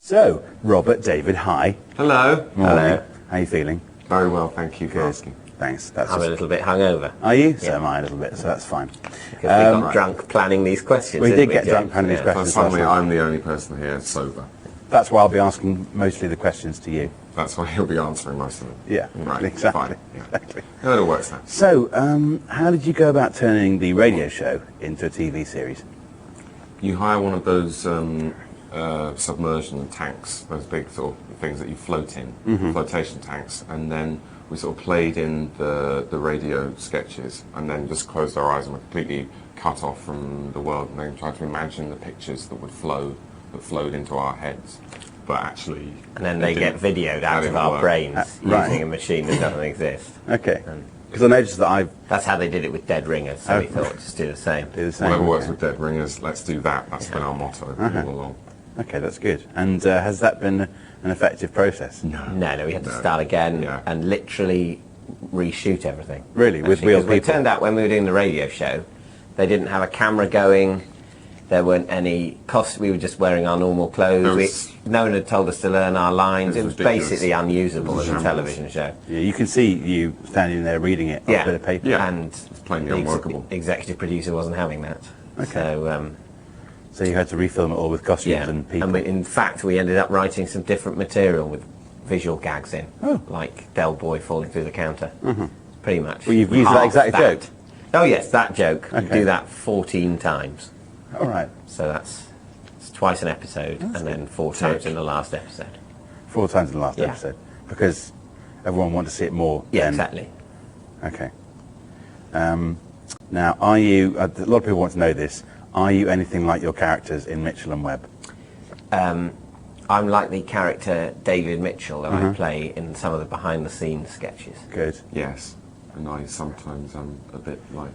So, Robert, David, hi. Hello. Morning. Hello. How are you feeling? Very well, thank you for asking. Thanks. I'm a little bit hungover. Are you? So am I a little bit, so that's fine. Because we got drunk planning these questions. We didn't did get James? drunk planning these But questions. suddenly last night. I'm the only person here sober. That's why I'll be asking mostly the questions to you. That's why he'll be answering most of them. Yeah, Right, exactly. fine. Yeah. Exactly. No, it all works now. So, how did you go about turning the radio show into a TV series? You hire one of those submersion tanks, those big sort of things that you float in, flotation tanks, and then we sort of played in the radio sketches and then just closed our eyes and were completely cut off from the world and then tried to imagine the pictures that flowed into our heads. But actually... And then they get videoed out of our brains using a machine that doesn't exist. Okay. Because I noticed that That's how they did it with Dead Ringers, so we thought just do the same. Whatever Whatever works with Dead Ringers, let's do that. That's been our motto all along. Okay, that's good. And has that been an effective process? No, we had to start again and literally reshoot everything. Really? With real people? It turned out when we were doing the radio show, they didn't have a camera going, there weren't any costs, we were just wearing our normal clothes. No one had told us to learn our lines. It was basically unusable as a television show. Yeah, you can see you standing there reading it on a bit of paper. Yeah. And It's plainly unworkable. the executive producer wasn't having that. Okay. So you had to refilm it all with costumes and people. And in fact, we ended up writing some different material with visual gags in, like Del Boy falling through the counter. Pretty much. Well, you've used that exact joke? Oh yes, that joke. Okay. We do that 14 times. All right. So that's twice an episode, and then 4 times in the last episode. 4 times in the last episode. Because everyone wants to see it more. Yeah, exactly. Okay. Now, are you, a lot of people want to know this, are you anything like your characters in Mitchell and Webb? I'm like the character David Mitchell that I play in some of the behind-the-scenes sketches. Good. Yes. And I sometimes am a bit like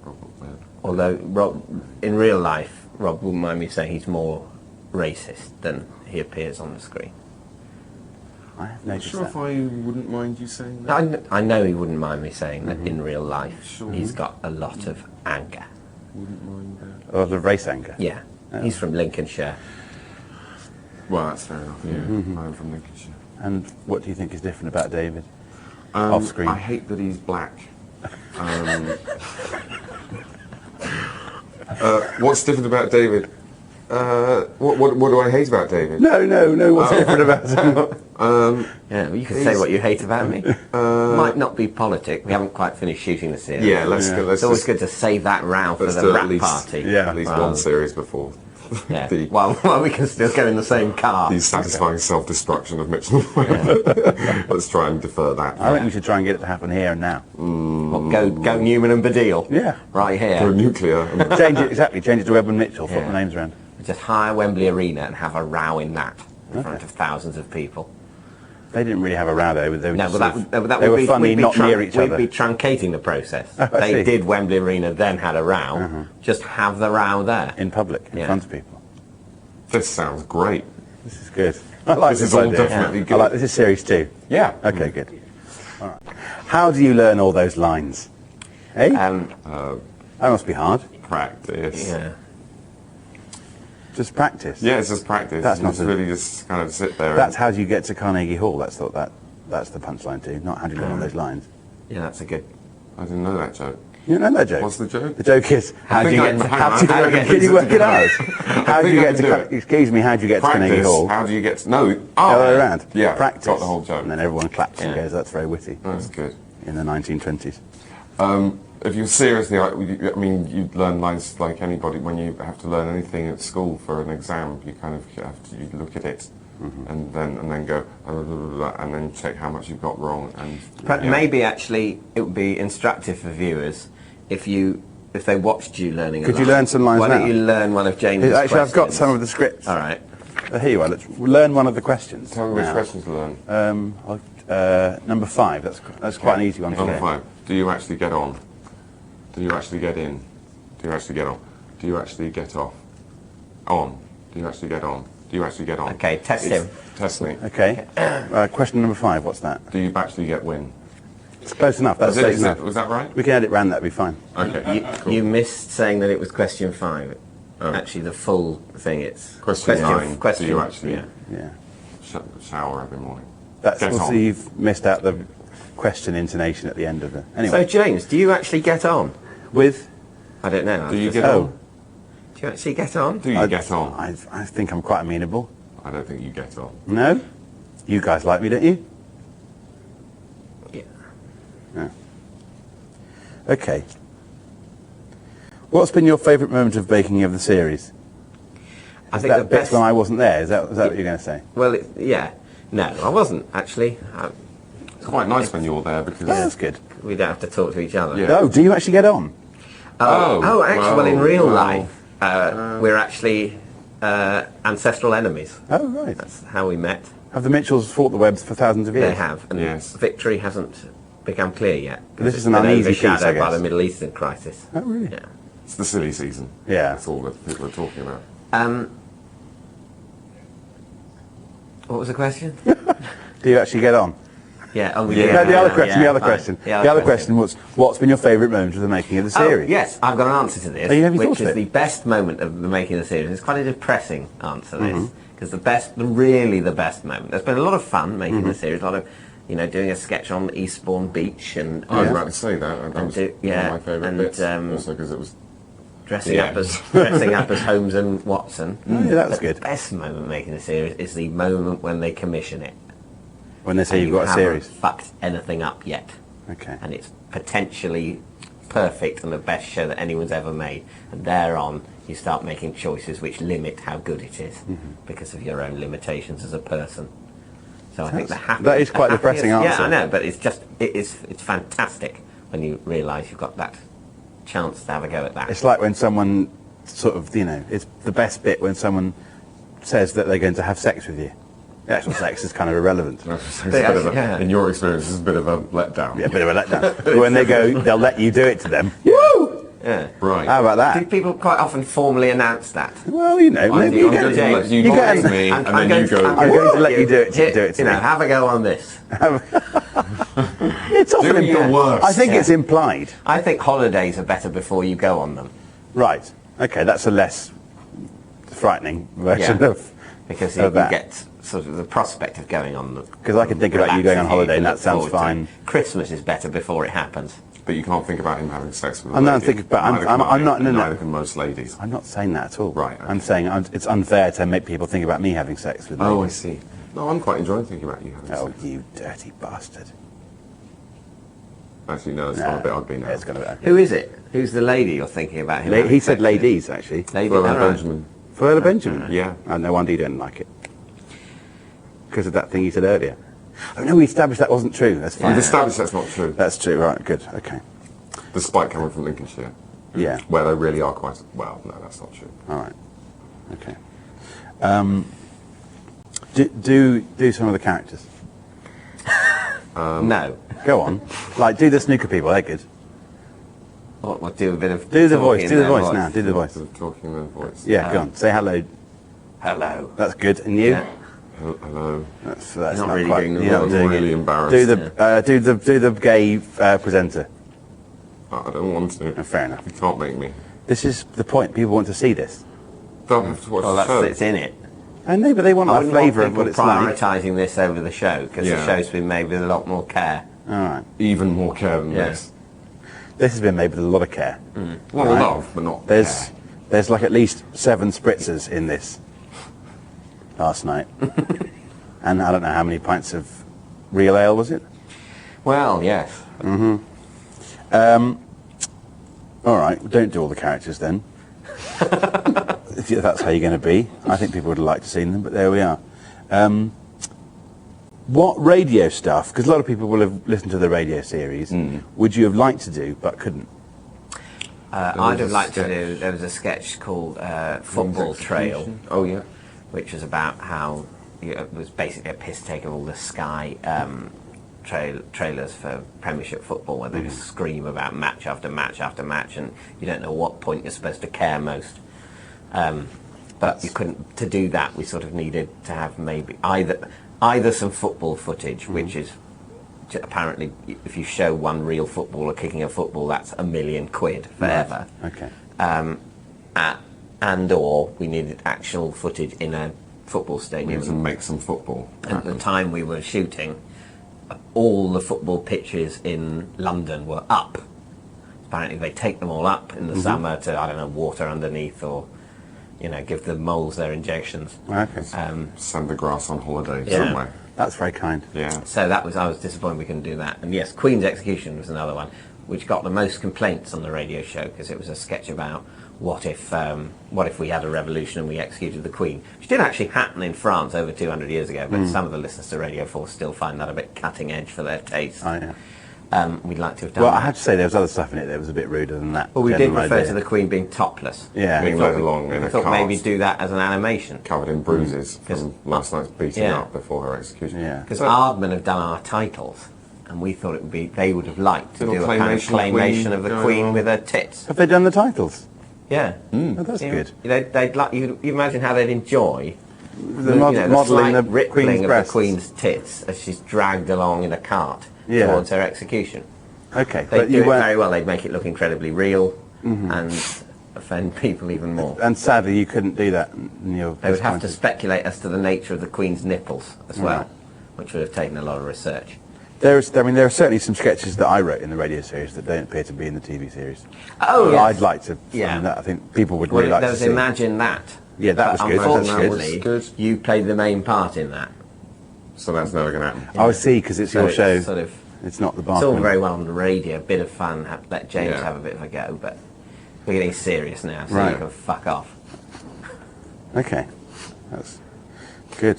Robert Webb. Although in real life, Rob wouldn't mind me saying he's more racist than he appears on the screen. I have I'm not noticed sure that. if I wouldn't mind you saying that. I know he wouldn't mind me saying that in real life. Sure. He's got a lot of anger. Wouldn't mind that. Or the race anger? Yeah. He's from Lincolnshire. Well, that's fair enough, yeah. I'm from Lincolnshire. And what do you think is different about David? Off screen? I hate that he's black. What's different about David? What do I hate about David? No, what's different about him? Yeah, well, you can say what you hate about me. Might not be politic. We haven't quite finished shooting the series. Yeah, let's It's always good to save that row for the do rap party. Yeah. at least one series before. Yeah. the While we can still go in the same car. the satisfying self-destruction of Mitchell and Webb. Let's try and defer that. I think we should try and get it to happen here and now. What, go Newman and Baddiel. Yeah. Right Go here. nuclear. And Change it to Webb and Mitchell, flip Yeah. the names around. Just hire Wembley Arena and have a row in that in front of thousands of people. They didn't really have a row though. They were, No, just but sort of- that they would were be funny, we'd be not near each other. We'd be truncating the process. I They see. did Wembley Arena, then had a row. Just have the row there. In public, in Yeah. front of people. this sounds great. This is good. I like This this is all idea. definitely I good. like this is series 2. Yeah. Okay, good. All right. How do you learn all those lines? Hey? That must be hard. Practice. Yeah. Just practice. Yeah, it's just practice. That's You not just a- really just kind of sit there. That's how do you get to Carnegie Hall. That's the punchline too. Not how do you learn all those lines. Yeah, that's a good. I didn't know that joke. You don't know that joke. What's the joke? The joke is how do you think get I- to, hang on, I think I can can you piece work it it out? together. How do think you I get can do it. excuse me, how do you get to Carnegie Practice. Hall? How do you get to... No. The other way around. Yeah. Practice. Got the whole joke. And then everyone claps and Yeah. goes, that's very witty. That's good. In the 1920s. If you're seriously, I mean, you learn lines like anybody. When you have to learn anything at school for an exam, you kind of have to you look at it and then go and then check how much you've got wrong. And But maybe actually it would be instructive for viewers if they watched you learning. Could you learn some lines Why now? don't you learn one of James's Actually, I've got questions? some of the scripts. All right. Here you are. Let's learn one of the questions. tell me which now. questions to learn. Number 5. That's quite an easy one to Number get. 5. Do you actually get on? Do you actually get in? Do you actually get on? Do you actually get off? On. Do you actually get on? Do you actually get on? Okay, test him. Test me. Okay. Question number 5. What's that? Do you actually get win? It's close enough. That's close enough. Was that right? We can edit round. That'd be fine. Okay. You missed saying that it was question 5. actually the full thing. It's Question 9. Question. Do you actually Yeah. shower every morning? That's Get also on. you've missed out the question intonation at the end of the. So Anyway, James, do you actually get on? with I don't know. Do you get oh, on? Do you actually get on? Do you get on? I think I'm quite amenable. I don't think you get on. No, you guys like me, don't you? Yeah. No. Okay. What's been your favourite moment of making of the series? I Is think that the bits best. when I wasn't there? Is that what you're going to say? Well, yeah. No, I wasn't actually. It's quite nice when you're there because Oh, that's good. We don't have to talk to each other. Yeah. Oh, do you actually get on? Oh, actually, in real well, life, we're actually ancestral enemies. Oh, right. That's how we met. Have the Mitchells fought the Webbs for thousands of years? They have, and Yes. victory hasn't become clear yet. This It's is an been uneasy piece, I overshadowed by guess. the Middle Eastern crisis. Oh, really? Yeah. it's the silly season. Yeah. That's all that people are talking about. What was the question? Do you actually get on? Yeah. Oh, Yeah. No, the other question. yeah, the other fine. question. The other question was, what's been your favourite moment of the making of the Oh, series? yes, I've got an answer to this, Oh, have you which thought of is it? the best moment of the making of the series. It's quite a depressing answer, Mm-hmm. this, because really the best moment. There's been a lot of fun making Mm-hmm. the series, a lot of, doing a sketch on Eastbourne Beach and I was about to say that. That was do- yeah, one of my favourite and, bits. Also because it was dressing the up end. as Holmes and Watson. Oh, yeah, that was But good. The best moment making the series is the moment when they commission it. When they say and you've got a haven't series. fucked anything up yet. Okay. And it's potentially perfect and the best show that anyone's ever made. And thereon, you start making choices which limit how good it is because of your own limitations as a person. So I think that is quite a depressing Yeah, answer. I know, but it's fantastic when you realise you've got that chance to have a go at that. It's like when someone sort of, it's the best bit when someone says that they're going to have sex with you. The actual sex is kind of irrelevant. it's a bit of a, Yeah. in your experience, it's a bit of a letdown. Yeah, a bit of a letdown. But when they go, they'll let you do it to them. Woo! Yeah. Right. How about Do that? people quite often formally announce that? Well, maybe you I'm going to get let you you notice get- me, I'm and then going you to- go. I'm going to let you do it to me. Have a go on this. It's often Do your implied. worst. I think Yeah. it's implied. I think holidays are better before you go on them. Right. Okay, that's a less frightening version Yeah. of Because of you that. get sort of the prospect of going on them. 'Cause I can think about you going on holiday and that sounds fine. Christmas is better before it happens. But you can't think about him having sex with a I'm not lady. thinking about- I'm- Neither I'm- can I'm I, not- no, and no. Neither can most ladies. I'm not saying that at all. Right, okay. I'm saying it's unfair to make people think about me having sex with Oh, I ladies. see. No, I'm quite enjoying thinking about you having Oh, sex. you dirty bastard. Actually, no, it's Nah, not a bit ugly now. yeah, it's gonna be. Who is it? Who's the lady you're thinking about? him He having said sex with? ladies, actually. Lady, Well, all right. Benjamin. Further Benjamin? Yeah. Oh, no wonder you don't like it. Because of that thing you said earlier. Oh, no, we established that wasn't true. That's fine. We've established that's not true, That's true, right, good, okay. despite coming from Lincolnshire, Yeah, where they really are quite. Well, no, that's not true. all right. Okay. Do some of the characters. No. Go on. Like, do the snooker people, they're good. What, do a bit of Do the talking voice, in do the their voice now, do the voice. Sort of talking in their voice. Yeah, go on, say hello. Hello. That's good, and you? Yeah. Hello. That's not really quite, doing the you're not voice. doing Really it. embarrassed. Do the gay presenter. I don't want to. Oh, fair enough. You can't make me. This is the point. People want to see this. They'll have to watch Well, the that's show. it's in it. I know, but they want I a wouldn't want flavour of people what it's like. prioritising this over the show because the Yeah. show's been made with a lot more care. All right. Even more care than Yeah. this. This has been made with a lot of care. Well, Right. love, but not There's care. there's like at least 7 spritzers in this last night. And I don't know how many pints of real ale was it? Well, yes. All right, don't do all the characters then. If that's how you're going to be. I think people would like to see them, but there we are. What radio stuff, because a lot of people will have listened to the radio series, would you have liked to do but couldn't? I'd have a liked to sketch. do. There was a sketch called Football Trail, Oh, yeah. which was about how it was basically a piss take of all the Sky trailers for Premiership football, where they just scream about match after match after match, and you don't know what point you're supposed to care most. But you couldn't. To do that, we sort of needed to have maybe either some football footage, which is apparently if you show one real footballer kicking a football, that's £1 million forever. Okay. and/or we needed actual footage in a football We stadium. need to make some football. At the time we were shooting, all the football pitches in London were up. Apparently they take them all up in the summer to, I don't know, water underneath or, give the moles their injections. Okay. Send the grass on holiday Yeah. somewhere. That's very kind. Yeah. So I was disappointed we couldn't do that. And yes, Queen's Execution was another one, which got the most complaints on the radio show because it was a sketch about what if we had a revolution and we executed the Queen, which did actually happen in France over 200 years ago, but some of the listeners to Radio 4 still find that a bit cutting edge for their taste. Oh, yeah. We'd like to have done Well, that. I have to say there was other stuff in it that was a bit ruder than that. Well, we did general refer idea. to the Queen being topless. Yeah. Being led along in We a thought cart, maybe do that as an animation. covered in bruises from last night's beating Yeah. up before her execution. Yeah. Because Aardman have done our titles, and we thought they would have liked to Little do a kind of claymation claymation of the going Queen on. with her tits. Have they done the titles? Yeah. Oh, that's good. They'd like you imagine how they'd enjoy The modelling slight the rippling Queen's of breasts. the Queen's tits as she's dragged along in a cart Yeah. towards her execution. Okay, They'd but do you it weren't. very well. They'd make it look incredibly real and offend people even more. And sadly, you couldn't do that. In your They would have to speculate as to the nature of the Queen's nipples as well, Right. which would have taken a lot of research. There are certainly some sketches that I wrote in the radio series that don't appear to be in the TV series. Oh, Well, I'd like to. Yeah. I think people would Well, really like there to was see. Imagine That. Yeah, that was But good. That was unfortunately, good. you played the main part in that. So that's never going to happen. I see, because it's So your it's show. sort of- It's not the It's all bathroom. very well on the radio, a bit of fun, let James Yeah. have a bit of a go, but we're getting serious now, so Right. you can fuck off. Okay, that's good.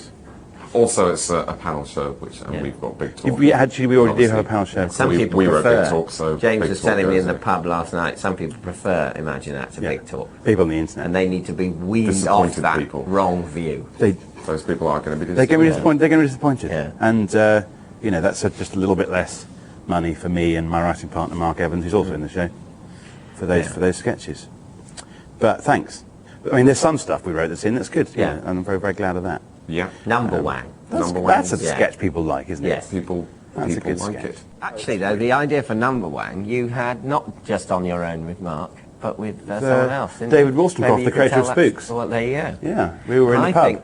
Also, it's a panel show, which Yeah. we've got Big Talk. We already do have a Obviously. panel show. Some We- people we wrote prefer. Big Talk, so James Big was Talk telling me goes in the there. pub last night, some people prefer Imagine That to Yeah. Big Talk, People on the internet. and they need to be weaned off Disappointed that people. wrong view. Those people are going to be They're going to be disappointed. disappointed. They're going to be disappointed. Yeah. And that's just a little bit less money for me and my writing partner Mark Evans, who's also in the show, for those sketches. But thanks. I mean, there's some stuff we wrote that's in that's good. Yeah. And I'm very, very glad of that. Yeah. Number Wang. That's a yeah. sketch people like, isn't Yes. it? People That's a good like sketch. it. Actually, though, the idea for Number Wang you had not just on your own with Mark, but with someone else. Didn't David you? Wollstonecraft, Maybe you the could creator tell of that- Spooks. Well, there you go. Yeah, we were in I the pub. think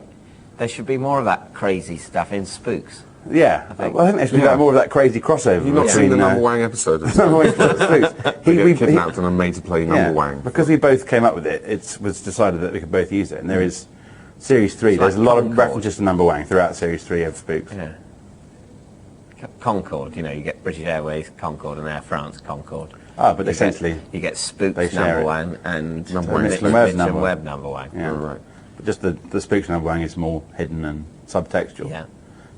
there should be more of that crazy stuff in Spooks. Yeah, I think there should be more of that crazy crossover. You've not between, seen the Number Wang episode of Number Wang Spooks. They get kidnapped and are made to play Number Wang. Because we both came up with it, it was decided that we could both use it. And there is Series 3, It's there's like a lot of Concorde. references to Number Wang throughout Series 3 of Spooks. Yeah. Concorde, you get British Airways Concorde and Air France Concorde. Ah, but You essentially, get, you get Spooks they share Number it. One and Number Mitch One. Mitch Webb's and Number One. Webb Number One. yeah. Oh, right. But just the Spooks Number Wang is more hidden and subtextual. Yeah.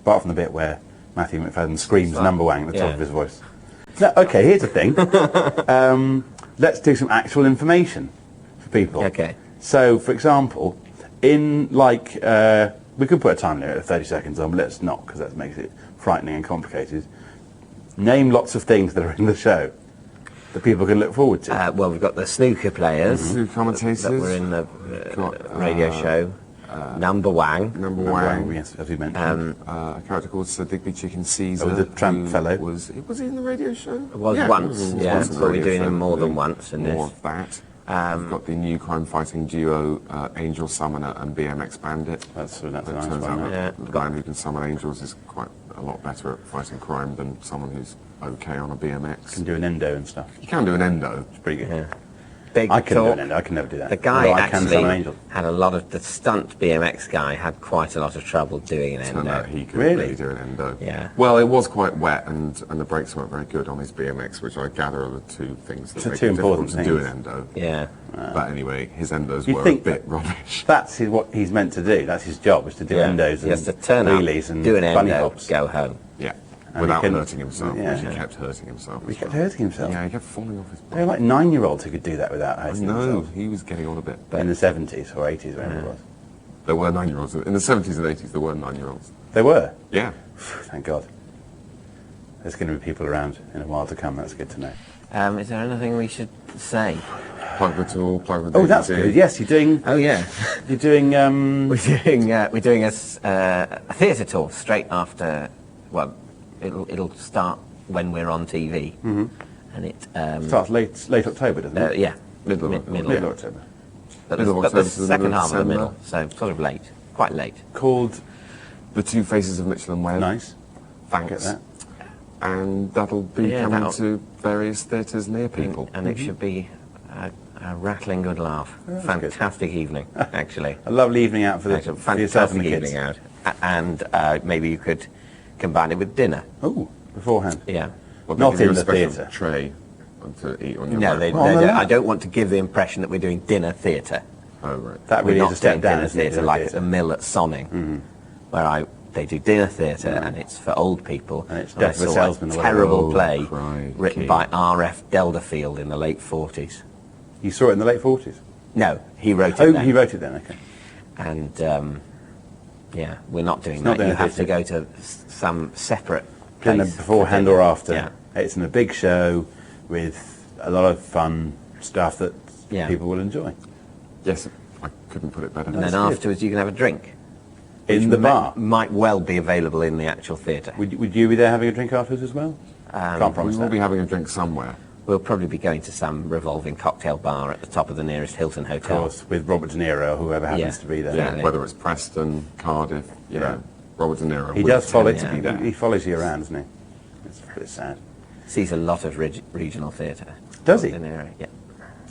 Apart from the bit where Matthew McFadden screams Right. Number Wang at the top Yeah. of his voice. Now, okay, here's the thing. Let's do some actual information for people. Okay. So, for example, in we could put a time limit of 30 seconds on, but let's not, because that makes it frightening and complicated. Name lots of things that are in the show that people can look forward to. Well, we've got the snooker players Two commentators. that were in the Got, radio show. Number Wang. Number Number Wang. yes, as we mentioned. A character called Sir Digby Chicken Caesar. Oh, the tramp who fellow. Was he in the radio show? Was Yeah, once, he was yeah, once in the but we're radio doing show. him more than once in More this. of that. We've got the new crime-fighting duo Angel Summoner and BMX Bandit. That's a It nice turns one. out that. Yeah. that the man who can summon angels is quite a lot better at fighting crime than someone who's okay on a BMX. Can do an endo and stuff. You can do an endo. It's pretty good. Yeah. Big I can do talk. an endo. I can never do that. The guy Although I can summon actually angels. had a lot of the stunt BMX guy had quite a lot of trouble doing an Turned endo. out he could Really? really do an endo. Yeah. Well, it was quite wet, and the brakes weren't very good on his BMX, which I gather are the two things that The make two it difficult important to do an things. endo. Yeah. But anyway, his endos You'd were a think bit that- rubbish. That's what he's meant to do. That's his job, is to do Yeah. endos He has and to turn wheelies up, and do an bunny endo, hops. go home. Yeah. And Without he can- hurting himself, yeah. which he kept hurting himself. He as kept well. hurting himself. Yeah, he kept falling off his There were bike. like 9-year-olds who could do that without I hurting know, themselves. he was getting on a bit. In the 70s or 80s, wherever it was. There were 9-year-olds. In the 70s and 80s, there were 9-year-olds. They were. Yeah. Thank God. There's going to be people around in a while to come. That's good to know. Is there anything we should say? Plug the tool, plug the Oh, that's DVD. good. Yes, you're doing. Oh yeah, You're doing. we're doing a theatre tour straight after. Well, it'll start when we're on TV, and it Starts late October, doesn't it? yeah, Middle of middle Middle October. But Middle of the October to the second middle of half of the December. middle, so sort of late, quite late. Called The Two Faces of Mitchell and Webb. Nice. Thanks. Get that. And that'll be Yeah, coming that'll- to various theatres near people. And it should be a rattling good laugh. that's Fantastic evening, actually. A lovely evening out for, Actually, for yourself and fantastic the kids. evening out. And maybe you could combine it with dinner. Oh, beforehand. Yeah. Well, Not they give in you a the special theatre. tray to eat on your No, back. they, Well, on the they- lap. I don't want to give the impression that we're doing dinner theatre. Oh, right. That We're really is not a step doing down, dinner isn't it? theatre like at the mill at Sonning, where they do dinner theatre and it's for old people. And it's I Death of a saw Salesman or whatever. terrible Oh, play crikey. written by R.F. Delderfield in the late 40s. You saw it in the late 40s? No, he wrote it Oh, then. he wrote it then, okay. And yeah, we're not doing not that. doing You a have to theatre. go to some separate Dinner place for beforehand dinner. or after. Yeah. It's in a big show with a lot of fun stuff that Yeah. people will enjoy. Yes, I couldn't put it better. And then That's good. afterwards you can have a drink. In the bar. Might well be available in the actual theatre. Would you be there having a drink afterwards as well? Can't We promise will that. be having a drink somewhere. We'll probably be going to some revolving cocktail bar at the top of the nearest Hilton Of hotel. course, with Robert De Niro or whoever happens Yeah. to be there. Yeah, Exactly. whether it's Preston, Cardiff, you know, Robert De Niro. He would does follow. tend to be there. He follows you around, doesn't he? It's a bit sad. Sees a lot of regional theatre. Does he? In the area, yeah.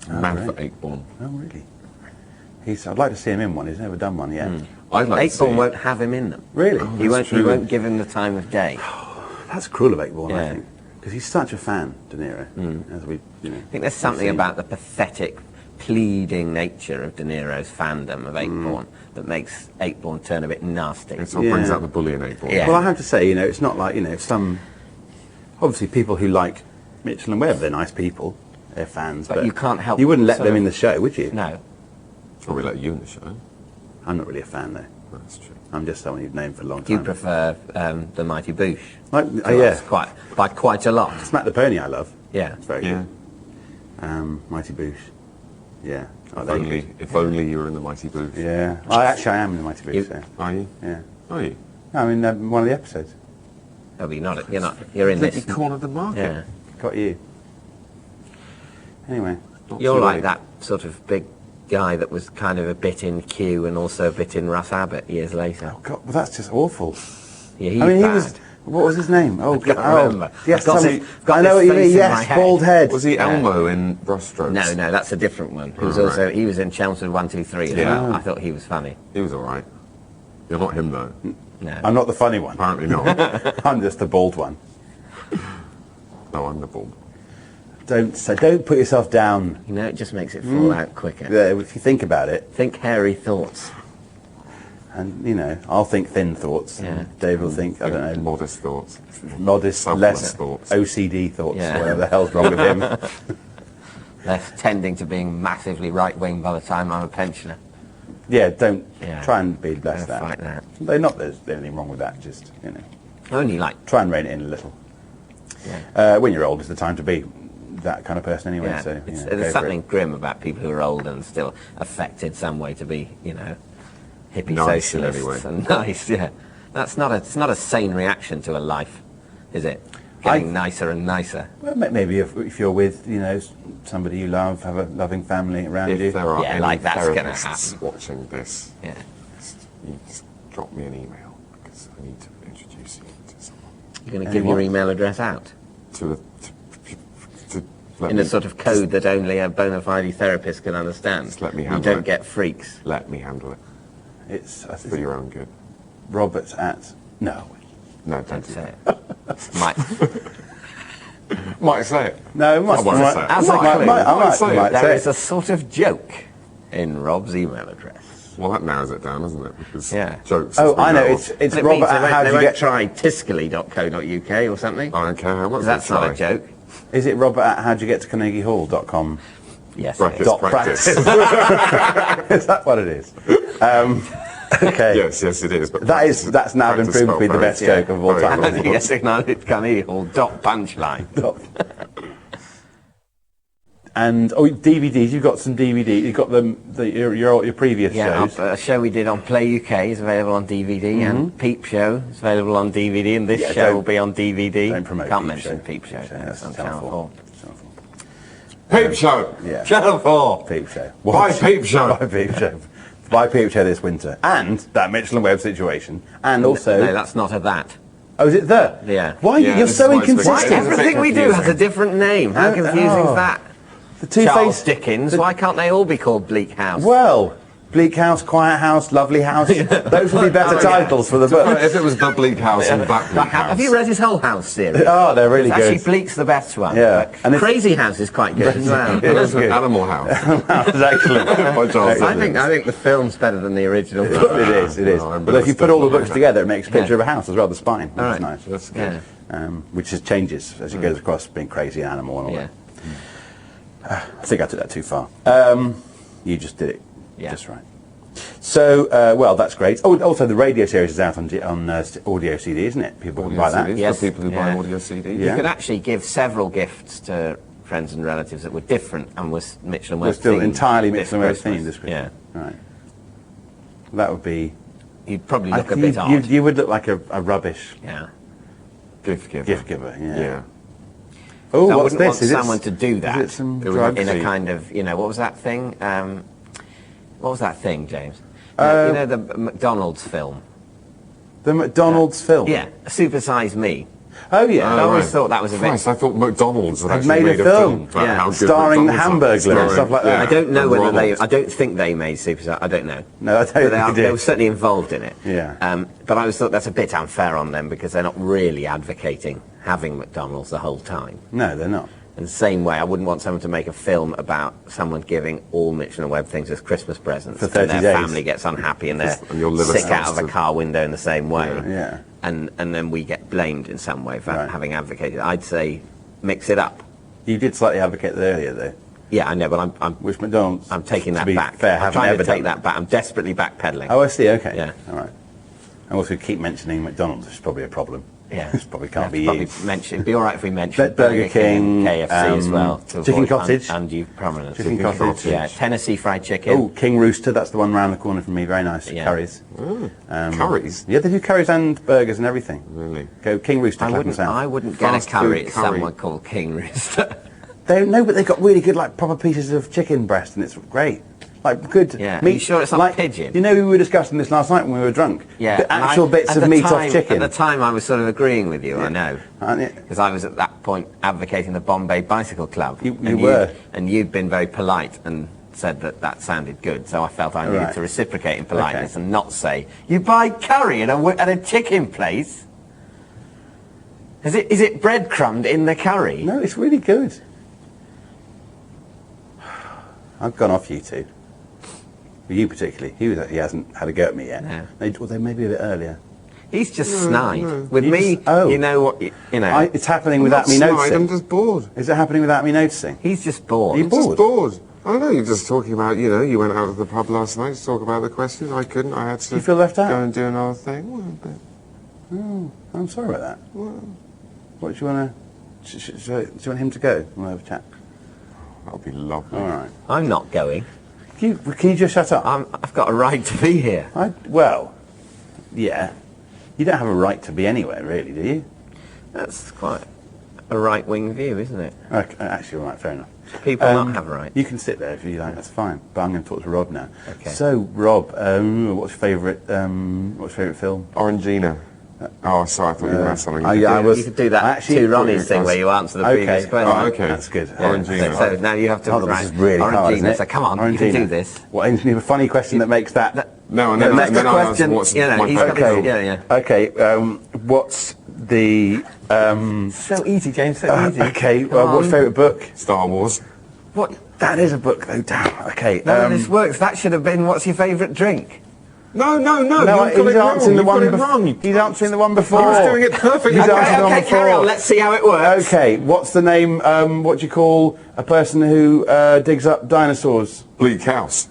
Mad great. for Akeborn. Oh, really? I'd like to see him in one. He's never done one yet. I'd like to see. Akeborn won't have him in them. Really? Oh, He that's won't. He true. won't give him the time of day. That's cruel of Akeborn, I Yeah. think, because he's such a fan, De Niro. As we, you know, I think there's something we've seen. about the pathetic, pleading nature of De Niro's fandom of Akeborn that makes Akeborn turn a bit nasty. It sort of brings Yeah. out the bully in Akeborn. Yeah. Well, I have to say, you know, it's not like, you know, some obviously people who like Mitchell and Webb, they're nice people, they're fans, But you can't help You wouldn't let sort them of- in the show, would you? No. Probably let you in the show. I'm not really a fan though. That's true. I'm just someone you've known for a long You time. prefer the Mighty Boosh. Like, to yeah, us, by quite a lot. Smack the Pony, I love. Yeah. It's very Yeah. good. Mighty Boosh. Yeah. Oh, If they're only, good. if only you were in the Mighty Booth. Yeah. I am in the Mighty Boosh. You- So. Are you? Yeah. Are you? I'm in one of the episodes. Oh, but you're not. You're not. You're in I think this. you cornered the market. Yeah. Got you. Anyway. Not You're too like late. that sort of big guy that was kind of a bit in Q and also a bit in Russ Abbott years later. Oh God, well, that's just awful. Yeah, he's I mean, he bad. was. What was his name? Oh, can't God, remember. Yes, I've got tell his- me. got I know his what you face mean. in my Yes, head. bald head. Was he Elmo in Brushstrokes? No, that's a different one. He was Oh, also right. he was in Chelmsford 1, 2, 3 as Yeah. well. I thought he was funny. He was all right. You're not him though. No. I'm not the funny one. Apparently not. I'm just the bald one. No, I'm the bald. Don't put yourself down. You know, it just makes it fall out quicker. If you think about it, Think hairy thoughts. and you know, I'll think thin thoughts. Yeah. And Dave will think I don't know, Modest thoughts. modest, Selfless less thoughts. OCD thoughts. Yeah. Whatever the hell's wrong with him. Less tending to being massively right wing by the time I'm a pensioner. Yeah, don't Yeah. try and be less Don't that. fight that. They're not. There's anything wrong with that. Just you know, Only like try and rein it in a little. yeah. When you're old, is the time to be that kind of person anyway. Yeah, So you it's, know, go there's for something it. grim about people who are old and still affected some way to be, you know, hippie Nice in socialists every way. and nice. Yeah, it's not a sane reaction to a life, is it? Getting nicer and nicer. Well, maybe if you're with somebody you love, have a loving family around you. If there are Yeah, any like that's gonna therapists happen. watching this, Yeah. just drop me an email because I need to introduce you to someone. You're going to And give your what? email address out To let in me, a sort of code that only a bona fide therapist can understand. Just let me You handle don't it. get freaks. Let me handle it It's for your own good. Roberts at no. No, don't Don't do say that. it. Might. Might say it. No, it must. I won't might- say it. As a might- clue, might- I might say it. might There say is it. a sort of joke in Rob's email address. Well, that narrows it down, doesn't it? Because Yeah. jokes. Oh, as we I know. of. It's It Robert means at how they do you won't get? try tiscally.co.uk or something. I don't care how much That's they not try. a joke. Is it Robert at how'd you get to CarnegieHall.com? Yes, it Brackets, is. Dot practice. Is that what it is? Okay. Yes, it is. But That's now been practice proven to be the spell best very- joke of all very time. well. Yes, it's Carnegie dot punchline. And DVDs. You've got some DVDs. You've got your previous Yeah, shows. a show we did on Play UK is available on DVD, and Peep Show is available on DVD, and this Yeah, show don't- will be on DVD. Don't promote Can't Peep mention Show. Peep Show. That's on Channel Channel 4. 4. Peep Show. Yeah. Channel 4. Peep Show. Buy Peep Show. Buy Peep Show. Buy Peep Show this winter. And that Mitchell and Webb situation. And also... No, that's not a that. Oh, is it the? Yeah. Why? Yeah, You're this so is why it's big. inconsistent. It's a bit Everything we do has a confusing. different name. How confusing is that? The Charles two-faced... Dickens. Why can't they all be called Bleak House? Well, Bleak House, Quiet House, Lovely House. Those would be better titles for the book. If it was the Bleak House and Black Bleak House. Have you read his whole house series? Oh, they're really It's good. actually Bleak's the best one. Yeah. But And it's- Crazy House is quite good as well. It is good. Animal House. That was excellent. By Charles I Dickens. think the film's better than the original. It is. It is. No, But if you put all the books like that. together, it makes a picture Yeah. of a house as well. The spine, which All is right. nice. That's good. Yeah. Which just changes as it goes across being crazy animal and all Yeah. that. I think I took that too far. You just did it Yeah. just right. So, well, that's great. Oh, also the radio series is out on audio CD, isn't it? People can Audio buy that. CDs Yes. for people who buy Yeah. audio CDs. Yeah. You could actually give several gifts to friends and relatives that were different and was Mitchell and Webb We're still themed entirely this Mitchell and Webb Christmas. themed this Christmas. Yeah. Right. That would be... You'd probably look a you, bit odd. you would look like a rubbish Yeah. Gift giver. gift giver, yeah. Yeah. Oh, I what's wouldn't this? want Is it someone to do that. Is it some It would drugs? in a See. kind of, what was that thing? What was that thing, James? The McDonald's film. The McDonald's film? Yeah, Super Size Me. Oh, yeah. I always thought that was a bit... Christ, I thought McDonald's had Had actually made a film. about Yeah. how good Starring the McDonald's are. Hamburglar and stuff like that. I don't know and whether Ronald. I don't think they made Super Size. I don't know. No, I don't But think they they were did. certainly involved in it. Yeah. But I always thought that's a bit unfair on them because they're not really advocating having McDonald's the whole time. No, they're not. In the same way, I wouldn't want someone to make a film about someone giving all Mitchell and Webb things as Christmas presents. For 30 and their days. family gets unhappy and they're And your liver sick out starts of a to- car window in the same way. Yeah. And then we get blamed in some way for Right. having advocated. I'd say mix it up. You did slightly advocate that earlier, though. Yeah, I know, but I'm Which McDonald's, I'm taking to that be back. fair, I'm haven't trying ever to take done that back. I'm desperately backpedaling. Oh, I see. Okay. Yeah. All right. And also keep mentioning McDonald's, which is probably a problem. Yeah. This probably can't be Probably you. mention. It'd be all right if we mentioned Burger King, and KFC as well. To Chicken avoid Cottage. undue prominence. Chicken Cottage. Yeah, Tennessee Fried Chicken. Oh, King Rooster, that's the one round the corner from me. Very nice. Yeah. Curries. Curries? Yeah, they do curries and burgers and everything. Really? Go King Rooster, I Clapham wouldn't. South. I wouldn't get Fast a curry food at curry. someone called King Rooster. No, but they've got really good, like, proper pieces of chicken breast, and it's great. Like, good Yeah, are meat. you sure it's not like, pigeon? You know, we were discussing this last night when we were drunk. Yeah, The and actual bits at of the meat time- off chicken. At the time, I was sort of agreeing with you. I know, Aren't you? because I was at that point advocating the Bombay Bicycle Club. You and were. and you'd been very polite and said that sounded good. So I felt I needed Right. to reciprocate in politeness Okay. and not say you buy curry at a chicken place. Is it breadcrumbed in the curry? No, it's really good. I've gone off you two. Well, you particularly. He hasn't had a go at me yet. No. Although maybe a bit earlier. He's just snide. With You me, just- oh. you know what? You know, It's happening I'm without not me snide, noticing. I'm just bored. Is it happening without me noticing? he's just bored. You I'm just bored? bored. I don't know, you're just talking about, you went out to the pub last night to talk about the questions. I couldn't. I had to You feel left out? go and do another thing. Well, but I'm sorry about that. What do you want to... do you want him to go? We'll have a chat. that would be lovely. All right. I'm not going. Can you just shut up? I've got a right to be here. Well, yeah. You don't have a right to be anywhere, really, do you? That's quite a right-wing view, isn't it? Okay, actually, all right, fair enough. People not have rights. You can sit there if you like. That's fine. But I'm going to talk to Rob now. Okay. So, Rob, what's your favourite? What's your favourite film? Orangina. Oh, sorry, I thought you were going to have something. I was. You could do that I actually two thought Ronnies you thing were- where you answer the Okay. previous question. all right, okay. That's good. Yeah, Orangina. So now you have to. Oh, this right. is really hard, isn't Orangina, it? so come on, you can Orangina. do this. What? And you have a funny question that makes that. No, and The then, next and then I asked question, what's you know, my he's got favourite this- film. yeah. Okay. What's the? So easy, James. So easy. Okay. Come on. What's your favourite book? Star Wars. What? That is a book, though. Damn. Okay. None of this works. That should have been. What's your favourite drink? No, No, you've got he's it wrong. answering the You've one. got it wrong. He's answering the one before. I was doing it perfectly. He's Okay, answering the one Okay, carry before. on. Let's see how it works. Okay, what's the name? What do you call a person who digs up dinosaurs? Bleak House.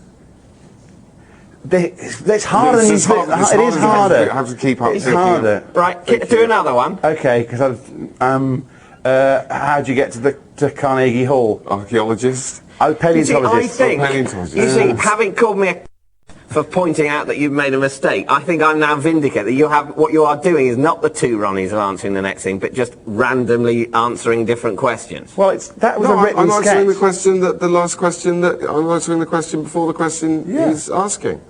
It's harder than you It's think. hard- it's It is harder. harder. I have to keep up. It's thinking of- harder. Right, do another one. Okay, because how do you get to Carnegie Hall? Archaeologist. Oh, You see, I paleontologist. think, paleontologist. you see, having called me a for pointing out that you've made a mistake. I think I'm now vindicated. You have what you are doing is not the two Ronnies are answering the next thing, but just randomly answering different questions. Well, that was a written I'm sketch. answering the question I'm answering the question before the question he's asking.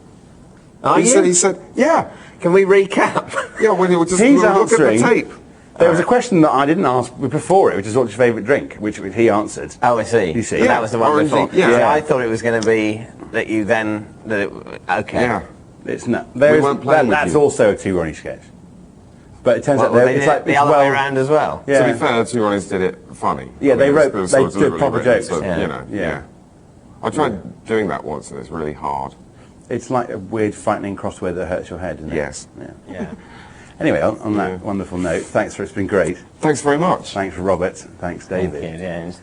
Are you? He said, yeah. Can we recap? Yeah, when you were just He's look at the answering. tape. There was a question that I didn't ask before it, which is what's your favourite drink, which he answered. Oh, I see. You see. And that was the one Orangey, before. yeah. So I thought it was going to be that you then okay. Yeah. It's not. weren't playing with That's you. also a two Ronnie sketch. But it turns Well, out they it's did like it the it's other way well- around as well. Yeah. To be fair, the two Ronnies did it funny. Yeah, they it wrote- was they sort of did deliberately proper written, jokes. So, Yeah. you know, Yeah. I tried doing that once, and it's really hard. It's like a weird frightening crossword that hurts your head, isn't it? Yes. Yeah. Yeah. Anyway, on that wonderful note, thanks it's been great. Thanks very much. Thanks Robert. Thanks David. Thank you, James.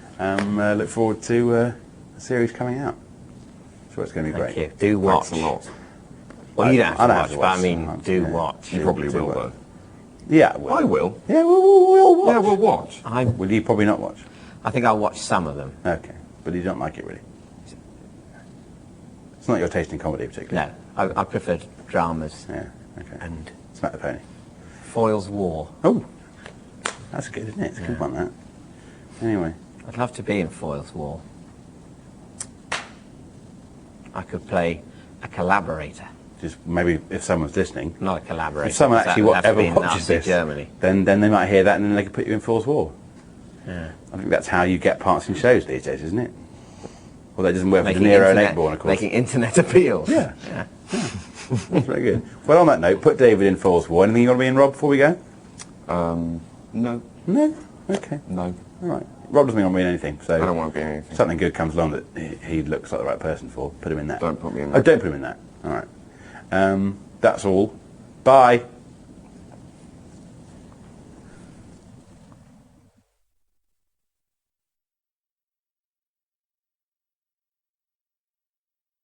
Look forward to a series coming out. Sure, it's going to be Thank great. you. Do watch. Thanks a lot. Well, you don't have to I don't watch, have to but I watch. mean, do Yeah. watch. You probably do will, well. though. Yeah, I will. Yeah, we'll watch. Yeah, we'll watch. Will you probably not watch? I think I'll watch some of them. Okay, but you don't like it really. It's not your taste in comedy particularly. No, I prefer dramas Yeah. Okay. and Smack the pony. Foyle's War. Oh, that's good, isn't it? It's a good one, that. Anyway. I'd love to be in Foyle's War. I could play a collaborator, Just maybe if someone's listening, not a collaborator. if someone because that actually would have to ever be in watches Nazi this, Germany. then they might hear that and then they can put you in Four's War. Yeah. I think that's how you get parts in shows these days, isn't it? Well, that doesn't work for De Making Niro and internet, Aitborn, of course. making internet appeals. Yeah. Yeah. That's very good. Well, on that note, put David in Four's War. Anything you want to be in, Rob, before we go? No. No? Okay. No. All right. Rob doesn't want to be in anything, so I don't want to be in anything. something good comes along that he looks like the right person for. Put him in that. Don't put me in Oh, that. don't put him in that. All right. That's all. Bye.